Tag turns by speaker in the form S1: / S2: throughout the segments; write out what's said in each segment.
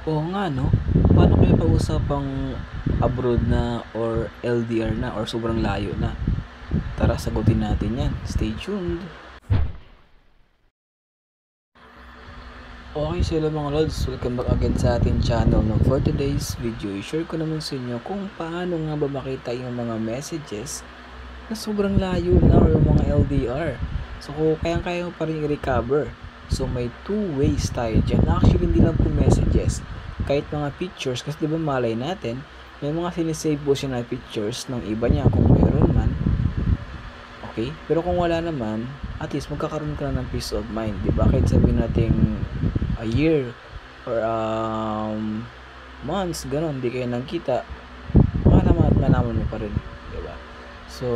S1: Oo nga 'no, paano kaya pag-usapang abroad na or LDR na or sobrang layo na? Tara sagutin natin 'yan, stay tuned. Okay, so hello mga lods, welcome back again sa ating channel 'no. For today's video, i-share ko naman sa inyo kung paano nga ba makita yung mga messages na sobrang layo na or yung mga LDR. So kung kayang-kaya mo pa rin i-recover. So may two ways tayo dyan. Actually hindi lang po messages, kahit mga pictures, kasi di ba malay natin may mga sinisave po siya na pictures ng iba niya kung meron man. Okay? Pero kung wala naman, at least magkakaroon ka na ng peace of mind, di ba? Kahit sabihin natin a year or months, ganon, di kayo nagkita, malaman at malaman mo pa rin, di ba? So,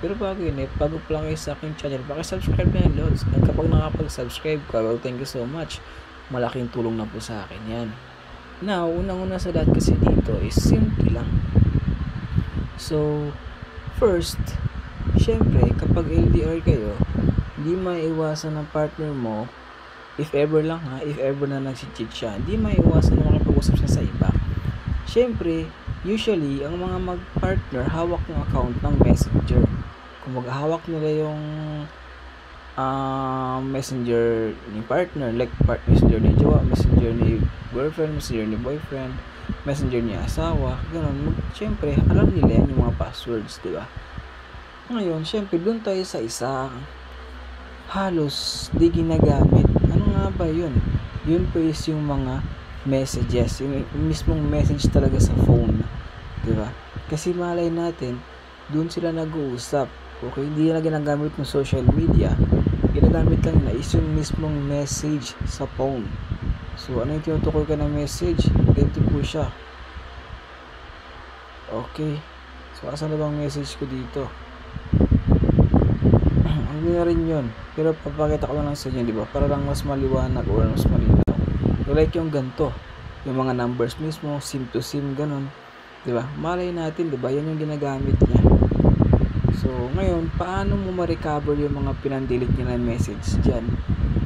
S1: pero bago yun bago pa lang kayo sa aking channel, subscribe na yan, lods. At kapag nakapag-subscribe ka, well, thank you so much. Malaking tulong na po sa akin yan. Now, unang-una sa lahat kasi dito is simple lang. So, first, syempre, kapag LDR kayo, hindi maiiwasan ng partner mo, if ever na nagsi-cheat siya, hindi maiiwasan na makipag-usap siya sa iba. Syempre, usually, ang mga mag-partner, hawak ng account ng messenger. Kung maghahawak nila yung messenger ni partner, like messenger ni jowa, messenger ni girlfriend, messenger ni boyfriend, messenger ni asawa, gano'n. Syempre, alam nila yan yung mga passwords, di ba? Ngayon, syempre, doon tayo sa isa halos di ginagamit. Ano nga ba yun? Yun po is yung mga messages, yung mismong message talaga sa phone, di ba? Kasi malay natin, doon sila nag-uusap. Okay, hindi na ginagamit ng social media, ginagamit lang na is yung mismong message sa phone. So, ano yung tinutukoy ka ng message? Ganito po siya. Okay, so asan na bang message ko dito? Ano na rin yun, pero papakita ko lang sa inyo, di ba? Para lang mas maliwanag or mas malinaw. So, like yung ganito, yung mga numbers mismo, sim to sim, ganun, di ba? Malay natin, di ba? Yan yung ginagamit niya. So, ngayon, paano mo ma-recover yung mga pinandelete niya na message dyan?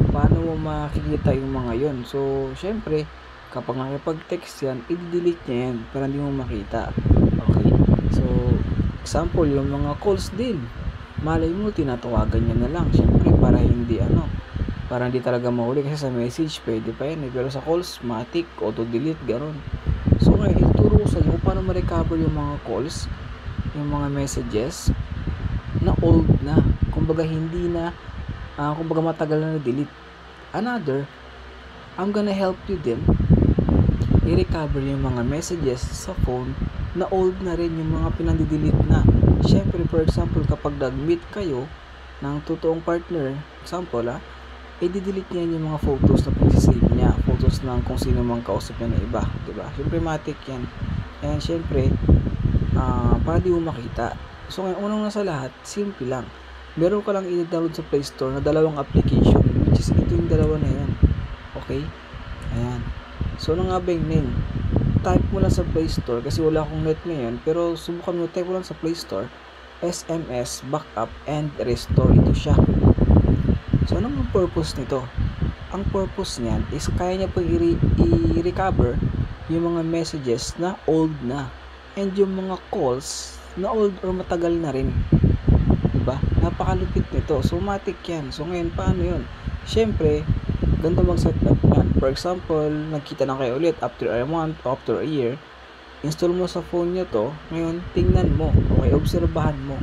S1: Paano mo makikita yung mga yon? So, syempre, kapag nakipag-text yan, i-delete niya yan para hindi mo makita. Okay? So, example, yung mga calls din. Malay mo, tinatawagan niya na lang. Syempre, para hindi talaga mahuli. Kasi sa message, pwede pa yan. Pero sa calls, matik, auto-delete, gano'n. So, ngayon, ituro ko sa inyo kung paano ma-recover yung mga calls, yung mga messages, na old na, kumbaga hindi na kumbaga matagal na delete. Another, I'm gonna help you din i-recover yung mga messages sa phone na old na rin, yung mga pinandidelete na. Syempre, for example, kapag nag-meet kayo ng totoong partner, example i-delete niya yung mga photos na pag-save niya, photos ng kung sino mang kausap niya na iba, diba? Syempre matik yan, and syempre para di mo makita. So ngayon, unang nasa lahat, simple lang. Meron ka lang i-download sa Play Store na dalawang application, which is ito yung dalawa na yan. Okay? Ayan. So ano nga ba yung name? Type mo lang sa Play Store kasi wala akong net ngayon, pero subukan mo, type mo lang sa Play Store, SMS, Backup, and Restore. Ito siya. So anong purpose nito? Ang purpose niyan is kaya niya po i-recover yung mga messages na old na, and yung mga calls na old or matagal na rin, diba? Napakalupit nito. So matik yan. So ngayon, paano yun? Syempre, ganito mag-set up yan. For example, nagkita na kayo ulit after a month, after a year, install mo sa phone nyo to. Ngayon, tingnan mo. Okay, obserbahan mo.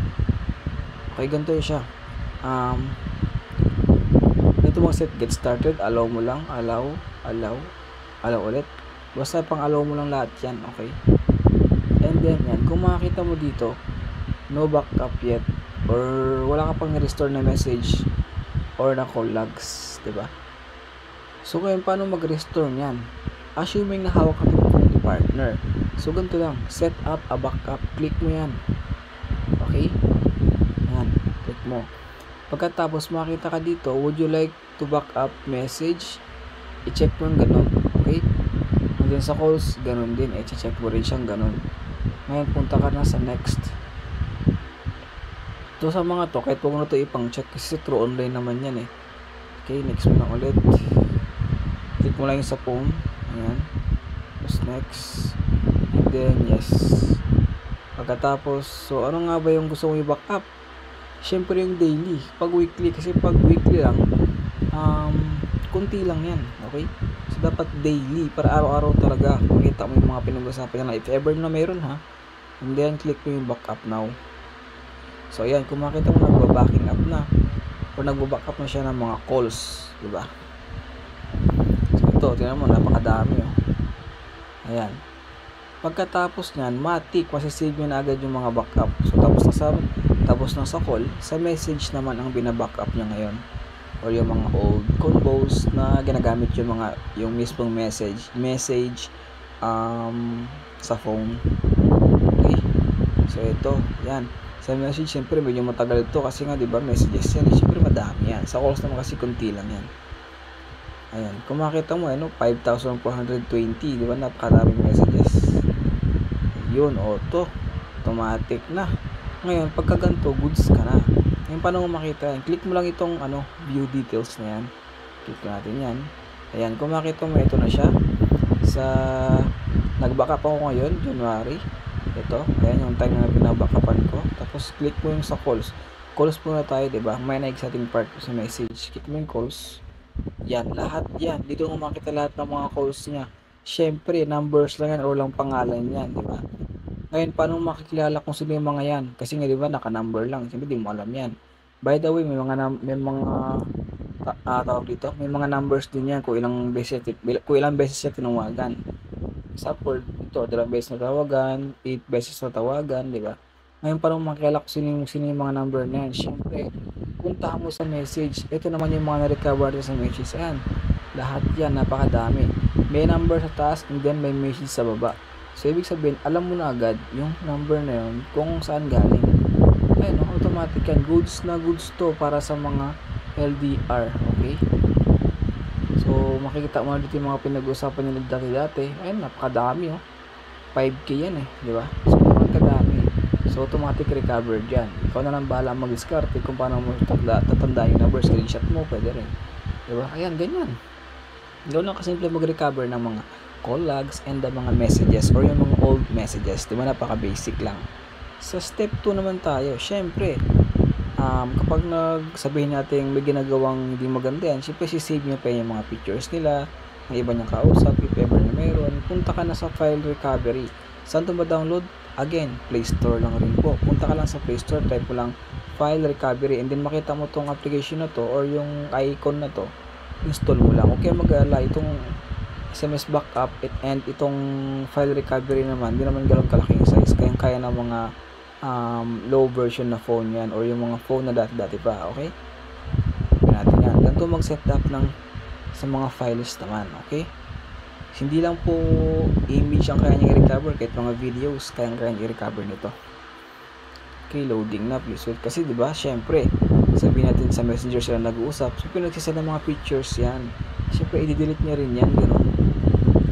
S1: Okay, ganito siya. Dito mag-set get started. Allow mo lang. Allow ulit. Basta pang allow mo lang lahat yan. Okay? And then yan, kung makikita mo dito, no backup yet, or wala ka pang restore na message or na call logs, diba? So ngayon, paano mag-restore niyan? Assuming na hawak ka ng partner. So ganito lang, set up a backup, click mo yan. Okay? Yan, click mo. Pagkatapos makita ka dito, would you like to backup message? I-check mo yung ganun. Okay? And then sa calls, ganun din, i-check mo rin siyang ganun. Ngayon, punta ka na sa next. Ito sa mga to, kahit huwag mo na ito ipang-check kasi through online naman yan Okay, next mo na ulit. Click mo lang yung sa phone. Ayan. next, and then yes. Pagkatapos, so ano nga ba yung gusto kong i-backup? Syempre yung daily, pag weekly, kasi pag weekly lang, kunti lang yan, okay? So dapat daily, para araw-araw talaga makita mo yung mga pinag-usapan na, if ever na mayroon ha, and then click mo yung backup now. So ayan, kung makita mo nagbabacking up na, or nagbabackup na siya ng mga calls, diba? So ito, tingnan mo, napakadami ayan. Pagkatapos nyan, matik, masisave nyo na agad yung mga backup. So tapos na sa call, sa message naman ang binabackup nyo ngayon, or yung mga old combos na ginagamit yung mismong message sa phone. Okay, so ito, yan. Sa message, siyempre medyo matagal ito kasi nga, diba, messages yan, siyempre madami yan. Sa calls naman kasi kunti lang yan. Ayan, kung makita mo, 5,420, diba, napakaraming messages. Yun, auto, automatic na. Ngayon, pagka ganito, goods ka na. Ngayon, paano mo makita yan? Click mo lang itong view details na yan. Click natin yan. Ayan, kung makita mo, ito na siya. Nag-backup ako ngayon, January. Ito, ayan yung time na binabackupan ko. Tapos, click mo yung sa calls. Calls muna tayo, diba? May na-exciting part sa message. Click mo yung calls. Yan, lahat yan. Dito mo makita lahat ng mga calls niya. Syempre, numbers lang yan or lang pangalan yan, diba? Ngayon, paano makikilala kung sino yung mga yan? Kasi nga, diba, naka-number lang. Siyempre, di mo alam yan. By the way, may mga tawag dito, may mga numbers din yan kung ilang beses siya tinawagan. Example, ito, 2 beses na tawagan, 8 beses na tawagan, diba? Ngayon, paano makikilala kung sino yung mga number na yan? Siyempre, puntahan mo sa message. Ito naman yung mga na-recover sa message. Ayan, lahat yan, napakadami. May number sa taas and then may message sa baba. So, ibig sabihin, alam mo na agad yung number na yun kung saan galing. Ayun, automatic yan. Goods na goods to para sa mga LDR. Okay? So, makikita mo na dito yung mga pinag-usapan nila dati-dati. Ayun, napakadami. 5K yan di ba? So, napakadami. So, automatic recover dyan. Ikaw na lang bahala mag-discard kung paano mo tatanda yung number. Screenshot mo, pwede rin. Di ba? Ayan, ganyan. Ganoon na kasimple mag-recover ng mga call logs and the mga messages or yung mga old messages. Diba, napaka-basic lang. Sa step 2 naman tayo, syempre, kapag sabihin natin may ginagawang hindi maganda yan, syempre sisave nyo pa yung mga pictures nila, ng iba niyang kausap, if ever na meron, punta ka na sa file recovery. Saan ito ma-download? Again, Play Store lang rin po. Punta ka lang sa Play Store, type mo lang file recovery, and then makita mo tong application na to or yung icon na to, install mo lang. Okay, mag-alala itong SMS backup and itong file recovery naman, hindi naman ganoon kalaking size, kaya ng mga low version na phone yan or yung mga phone na dati pa. Okay, natin yan. Ganito mag-set up sa mga files naman. Okay, hindi lang po image ang kaya niyang i-recover, kahit mga videos kaya niyang i-recover nito. Okay, loading na, please wait. Kasi diba, syempre sabihin natin sa messenger sila nag-uusap, so pinagsisend ng mga pictures yan, syempre i-delete niya rin yan, gano'n.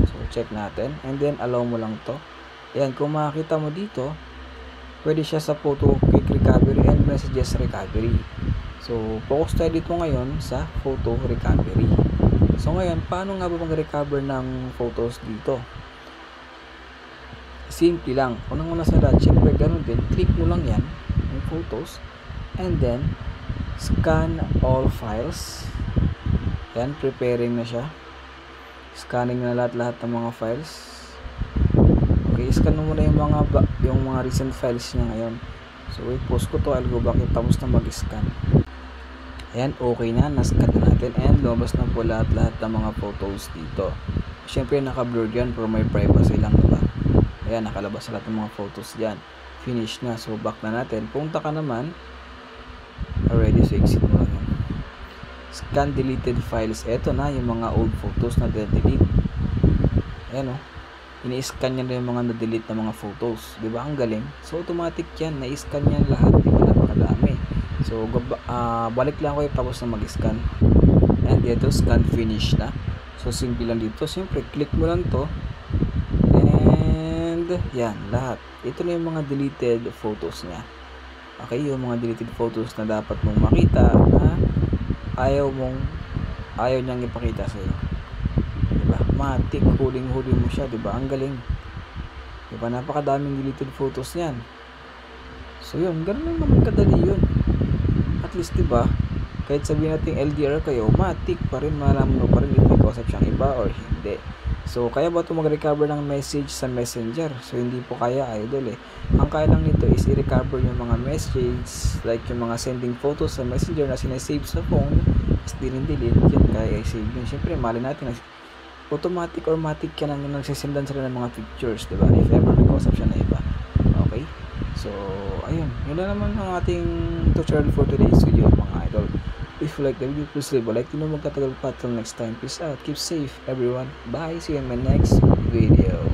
S1: So check natin, and then allow mo lang to. Ayan, kung makikita mo dito, pwede siya sa photo quick recovery and messages recovery. So focus tayo dito ngayon sa photo recovery. So ngayon, paano nga ba mag-recover ng photos dito? Simple lang. Unang-una sa lahat, syempre gano'n din, click mo lang yan, yung photos, and then scan all files. Yan, preparing na siya. Scanning na lahat ng mga files. Okay, scan mo muna yung mga recent files niya ngayon. So wait, pause ko to, I'll go back. Tapos na mag-scan. Ayan, okay na, na-scan na natin, and lumabas na po lahat ng mga photos dito. Siyempre naka-blur yan for my privacy lang, diba? Ayan, nakalabas lahat ng mga photos dyan. Finish na, so back na natin. Punta ka naman already, so exit mo lang yan. Scan deleted files. Eto na yung mga old photos na delete. Ayan ini-scan niya na yung mga na-delete na mga photos, diba? Ang galing. So automatic yan, na-scan yan lahat, diba? Napakadami. So balik lang ako tapos na mag-scan, and dito scan finish na. So simple lang dito, siyempre click mo lang to, and yan, lahat. Ito na yung mga deleted photos niya. Okay, yung mga deleted photos na dapat mong makita na ayaw niyang ipakita sa iyo. Diba? automatic, huling-huli mo siya, di ba? Ang galing. Di ba? Napakadaming deleted photos niyan. So yun, ganun lang naman kadali yun. At least, di ba? Kahit sabihin natin LDR kayo, matik pa rin, malaman mo pa rin if may kausap siyang iba or hindi. So, kaya ba ito mag-recover ng message sa messenger? So, hindi po kaya, idol eh. Ang kaya lang nito is i-recover yung mga message, like yung mga sending photos sa messenger na sinasave sa phone, is delete yun, kaya i-save yun. Siyempre, mali natin, automatic or matic yan ang nagsisendan sila ng mga pictures, diba? If ever may kausap siya na iba. Okay? So, ayun. Yun na naman ang ating tutorial for today's video, mga idol. If you like the video, please leave a like. Magkatagal pa till next time. Peace out. Keep safe, everyone. Bye. See you in my next video.